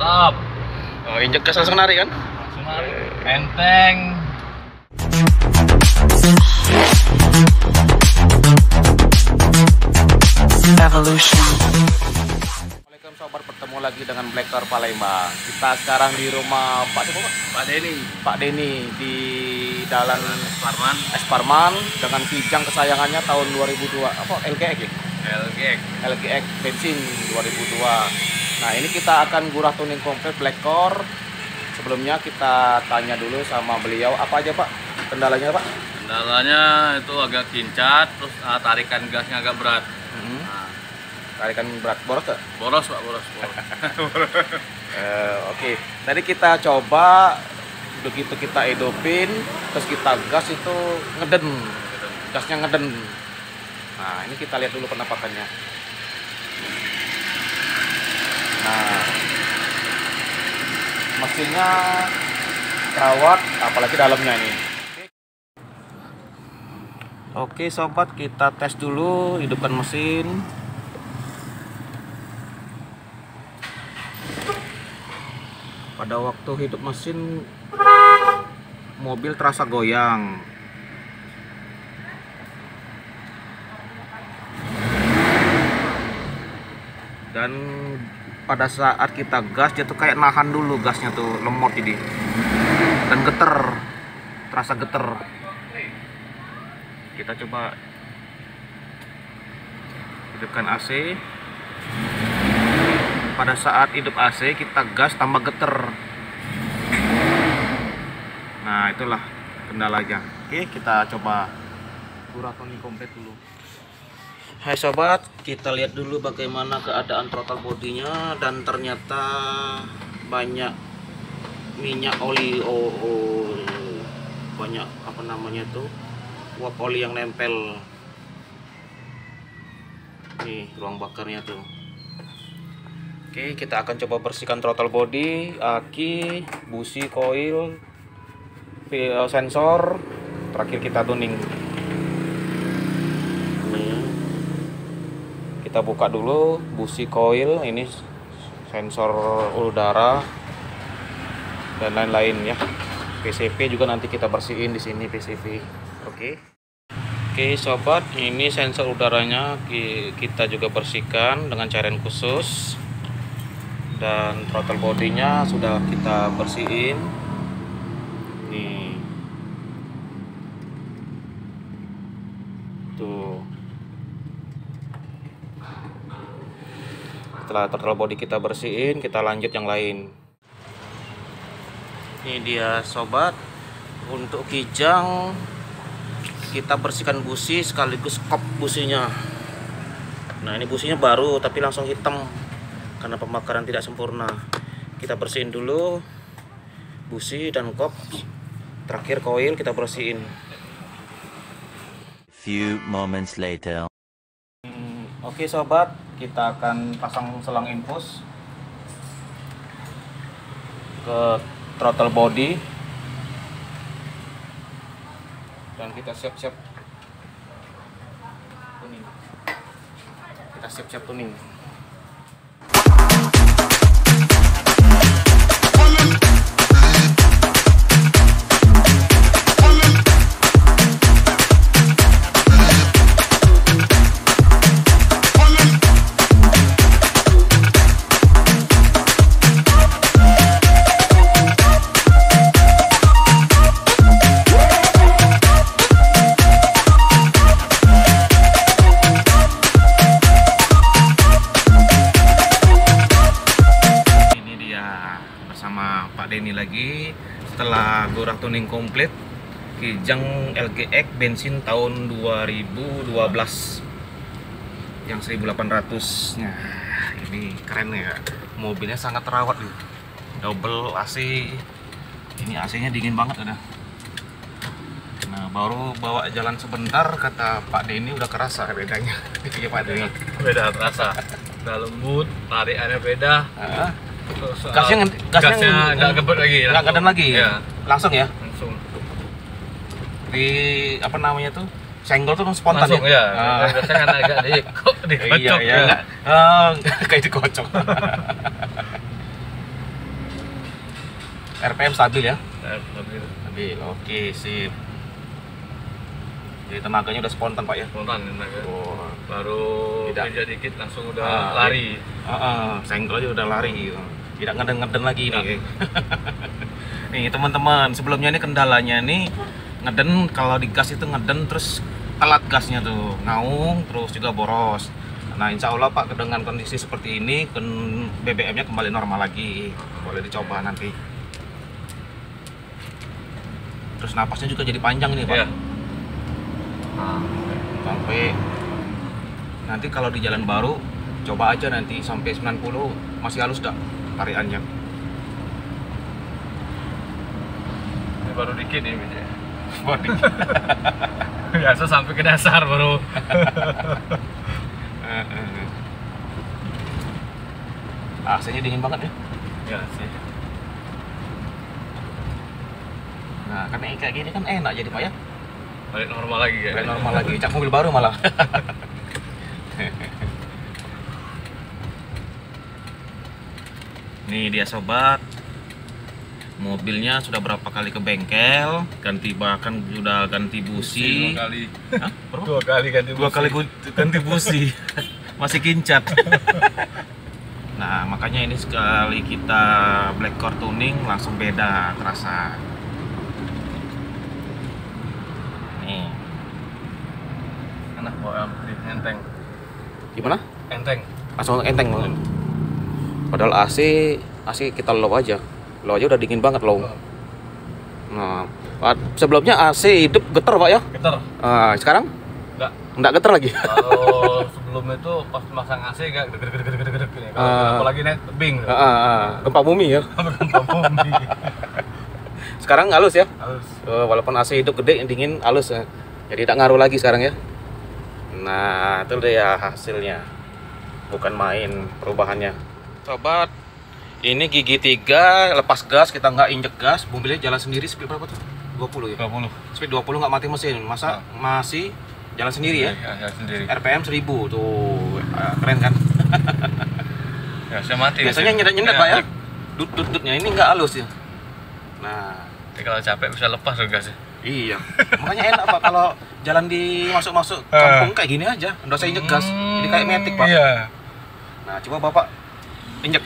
Mantap. Oh, injek gas langsung narik kan? Langsung narik. Enteng. Evolution. Assalamualaikum sobat, bertemu lagi dengan Black Car Palembang. Kita sekarang di rumah Pak Denny. Pak Denny di Jalan Esparman dengan Kijang kesayangannya tahun 2002. Apa LGX ya? LGX bensin 2002. Nah, ini kita akan gurah tuning komplit Black Car. Sebelumnya kita tanya dulu sama beliau apa aja Pak kendalanya Pak? Kendalanya itu agak kincat, terus tarikan gasnya agak berat. Tarikan berat, boros gak? Boros Pak, boros. Oke, tadi kita coba begitu kita hidupin, terus kita gas itu ngeden, gasnya ngeden. Nah, ini kita lihat dulu penampakannya. Nah, mesinnya rawat, apalagi dalamnya ini. Oke sobat, kita tes dulu, hidupkan mesin. Pada waktu hidup mesin, mobil terasa goyang. Dan pada saat kita gas, dia tuh kayak nahan dulu, gasnya tuh lemot jadi. Dan geter, terasa geter. Kita coba hidupkan AC. Pada saat hidup AC kita gas tambah geter. Nah, itulah kendalanya. Oke, kita coba gurah tuning komplit dulu. Hai sobat, kita lihat dulu bagaimana keadaan throttle bodinya, dan ternyata banyak minyak oli, banyak apa namanya tuh, uap oli yang nempel. Nih ruang bakarnya tuh. Oke, kita akan coba bersihkan throttle body, aki, busi, koil, sensor. Terakhir kita tuning. Kita buka dulu busi, koil, ini sensor udara dan lain-lain ya. PCV juga nanti kita bersihin di sini PCV. Oke sobat, ini sensor udaranya kita juga bersihkan dengan cairan khusus. Dan throttle bodinya sudah kita bersihin. Nih. Tuh. Setelah throttle body kita bersihin, kita lanjut yang lain. Ini dia sobat. Untuk kijang kita bersihkan busi sekaligus kop businya. Nah, ini businya baru tapi langsung hitam karena pembakaran tidak sempurna. Kita bersihin dulu busi dan kop. Terakhir koil kita bersihin. Few moments later. Oke sobat, kita akan pasang selang infus ke throttle body. Dan kita siap-siap tuning. Kita siap-siap tuning. Sama Pak Denny lagi setelah gurah tuning komplit kijang LGX bensin tahun 2012 yang 1800 nya. Ini keren ya, mobilnya sangat terawat nih, double AC. Ini AC nya dingin banget udah. Nah, baru bawa jalan sebentar kata Pak Denny udah kerasa bedanya. Iya Pak Denny, Beda terasa. Udah lembut, tarikannya beda. gasnya nggak ngebut lagi, nggak ngeden lagi ya. Langsung ya, Langsung di apa namanya tuh, senggol tuh spontan langsung ya. Biasanya kan agak dikocok iya ya. kayak dikocok. RPM stabil ya? Stabil. Stabil, oke sip. Jadi tenaganya udah spontan Pak ya? Spontan tenaga. Oh. Baru Tidak. kerja dikit langsung udah lari. Senggol aja udah lari gitu. Tidak ngeden-ngeden lagi nih. Nih teman-teman, sebelumnya ini kendalanya nih ngeden, kalau digas itu ngeden terus telat gasnya tuh, ngaung terus juga boros. Nah insya Allah Pak dengan kondisi seperti ini BBM-nya kembali normal lagi, boleh dicoba nanti. Terus napasnya juga jadi panjang nih Pak. Iya. Sampai nanti kalau di jalan baru coba aja nanti sampai 90 masih halus dah tariannya. Ini baru dikit nih biasanya. Body. Biasa sampai ke dasar baru. AC-nya dingin banget ya. Ya sih. Nah, karena kayak gini kan enak jadi Pak ya. Balik normal lagi ya. Kayak normal lagi, cak mobil baru malah. Nih dia sobat. Mobilnya sudah berapa kali ke bengkel, bahkan sudah ganti busi. 2 kali. Hah? Berapa? 2 kali ganti busi. 2 kali ganti busi. Masih kincat. Nah, makanya ini sekali kita black core tuning langsung beda terasa. Nih. Enak bawa enteng. Gimana? Enteng. Langsung enteng banget. Padahal AC kita low aja. Low aja udah dingin banget low. Nah, sebelumnya AC hidup getar Pak ya? Getar. Sekarang? Enggak getar lagi. Kalau sebelum itu pas masang AC gak gede ini. Kalau apalagi naik tebing. Gempa bumi ya. Gempa bumi. Sekarang halus ya? Halus. Walaupun AC hidup gede, dingin halus ya. Jadi tidak ngaruh lagi sekarang ya. Nah, itu dia hasilnya. Bukan main perubahannya. Sobat, ini gigi 3 lepas gas, kita nggak injek gas, mobilnya jalan sendiri. Speed berapa tuh? 20 ya? 20. Speed 20 nggak mati mesin. Masa masih jalan sendiri ya? Ya, sendiri. RPM 1000 tuh. Keren kan? Ya, saya mati. Biasanya nyedet-nyedet Pak ya? Dut-dutnya ini nggak halus ya. Nah, kalau capek bisa lepas tuh gasnya. iya. Makanya enak Pak kalau jalan di masuk-masuk kampung kayak gini aja. Nggak usah injek gas. Jadi kayak metik Pak. Iya. Nah, coba Bapak injek.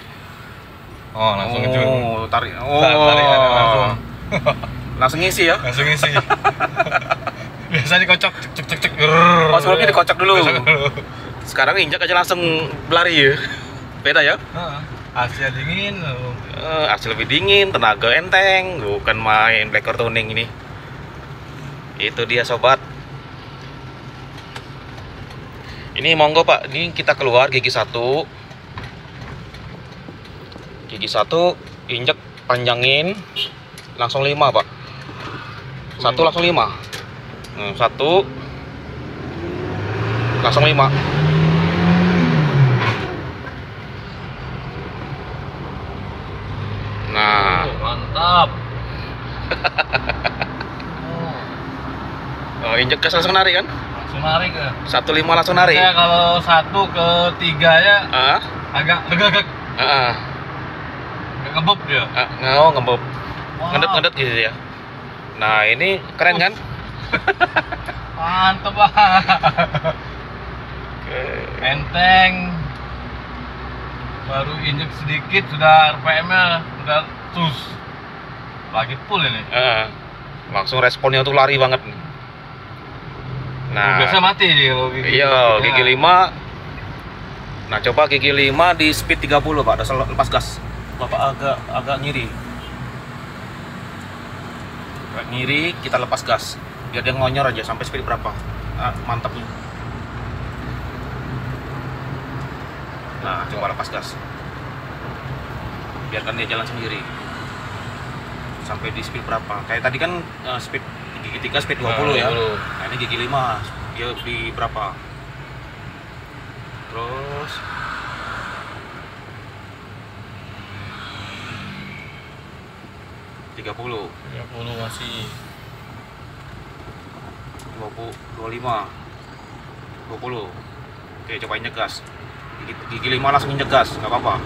Oh, langsung itu. Tarik. Tarik langsung. Langsung ngisi ya. Langsung isi. Biasa dikocok cek. Oh, sebelumnya dikocok dulu. Sekarang injek aja langsung berlari ya. Beda ya? AC dingin. AC lebih dingin, tenaga enteng, bukan main black core tuning ini. Itu dia sobat. Ini monggo Pak, ini kita keluar gigi 1. Gigi 1 injek panjangin langsung 5 Pak. 1 langsung 5. 1 langsung 5. Nah, mantap. injek gas langsung narik kan? Langsung narik ya. 1.5 langsung narik. Saya kalau 1 ke 3 ya agak legak. Ngebub dia. Ngebub. Ngedet gitu ya. Nah, ini keren kan? Mantep Pak. Enteng. Baru injek sedikit sudah RPM-nya udah tus. Lagi full ini. Langsung responnya tuh lari banget. Nah, biasa mati dia kalau gigi. Iya, gigi 5. Nah, coba gigi 5 di speed 30 Pak, udah lepas gas. Bapak agak nyiri. Agak nyiri, kita lepas gas. Biar dia ngonyor aja sampai speed berapa. Mantapnya. Nah, coba lepas gas. Biarkan dia jalan sendiri. Sampai di speed berapa? Kayak tadi kan speed gigi 3 speed 20 ya. Nah, ini gigi 5 dia di berapa? Terus 30 masih 20 25 20. Oke, coba injek gas. Gigi 5 langsung injek gas, nggak apa-apa.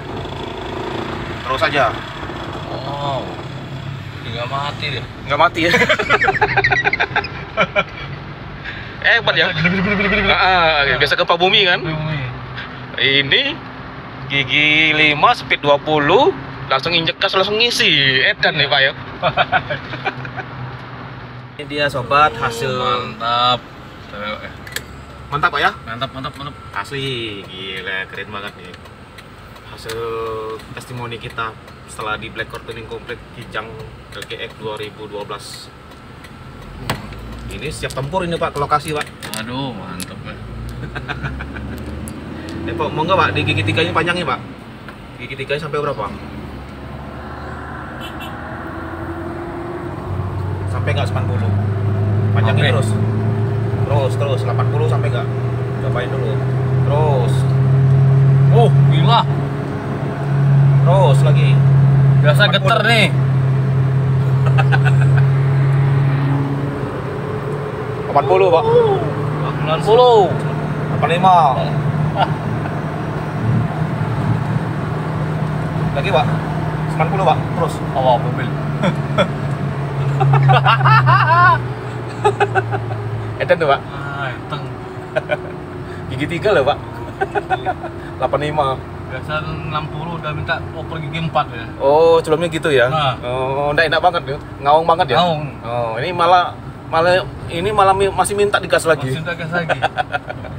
Terus aja. Wow. Nggak mati dia. Nggak mati ya. Hebat ya. Biasa gempa bumi kan. Ini gigi 5 speed 20 langsung injek gas langsung ngisi. Edan nih Pak ya. Ini dia sobat hasil. Mantap. Mantap Pak ya. Mantap. Asli gila keren banget nih. Hasil testimoni kita setelah di Black Core tuning komplit Kijang LGX 2012. Ini siap tempur ini Pak ke lokasi Pak. Aduh, mantap ya. Pak, mau nggak Pak di gigi 3 ini panjangnya Pak? Gigi 3 sampai berapa? Sampai nggak 90? Panjangin Sampai. terus 80 sampai nggak? Cobain dulu. Terus Gila. terus lagi. Biasa geter nih. 80 Pak. 90. 85. Lagi Pak. 90 Pak. Terus. Awal mobil. Edan tuh Pak. Iteng. Gigi 3 loh Pak. 85. Biasa 60 udah minta oper gigi 4 ya. Oh, sebelumnya gitu ya? Nah. Oh, enggak enak banget ya? Ngaung banget ya? Ngaung. Oh, ini malah masih minta digas lagi. Masih tak gas lagi.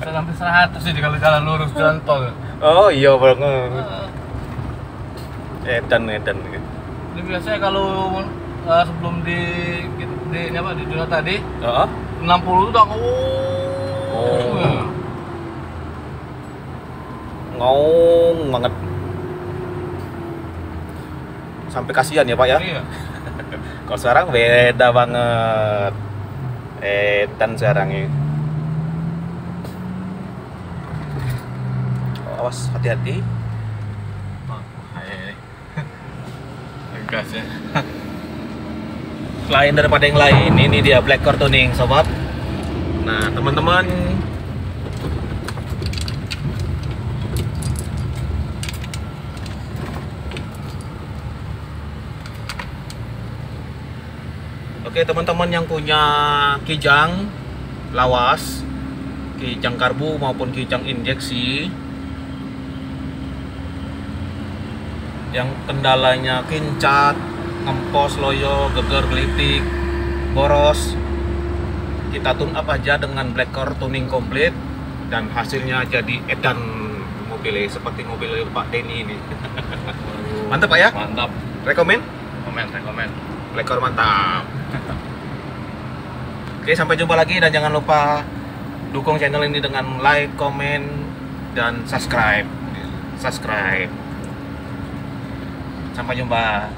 Bisa sampai 100 sih kalau jalan lurus jalan tol. Oh, iya banget. Nah, Edan. Ini biasanya kalau sebelum di dunia tadi Heeh. 60 udah Oh. Ngaung banget. Sampai kasihan ya Pak ya? Iya. Kalau sekarang beda banget. Edan sekarang ini. Oh, awas hati-hati. Gas ya. Lain daripada yang lain, ini dia Black Core tuning sobat. Nah teman-teman, oke teman-teman yang punya Kijang lawas, Kijang karbu maupun Kijang injeksi yang kendalanya kincat, ngempos, loyo, geger, gelitik, boros, kita tune up aja dengan Black Core tuning komplit dan hasilnya jadi edan mobilnya seperti mobil Pak Denny ini. Mantap Pak ya? Mantap. Rekomen? Rekomen. Black Core mantap. Oke, sampai jumpa lagi dan jangan lupa dukung channel ini dengan like, komen, dan subscribe. Sampai jumpa.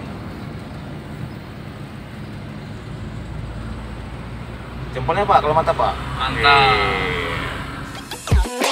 Jempolnya Pak, kalau mantap Pak. Mantap. Oke.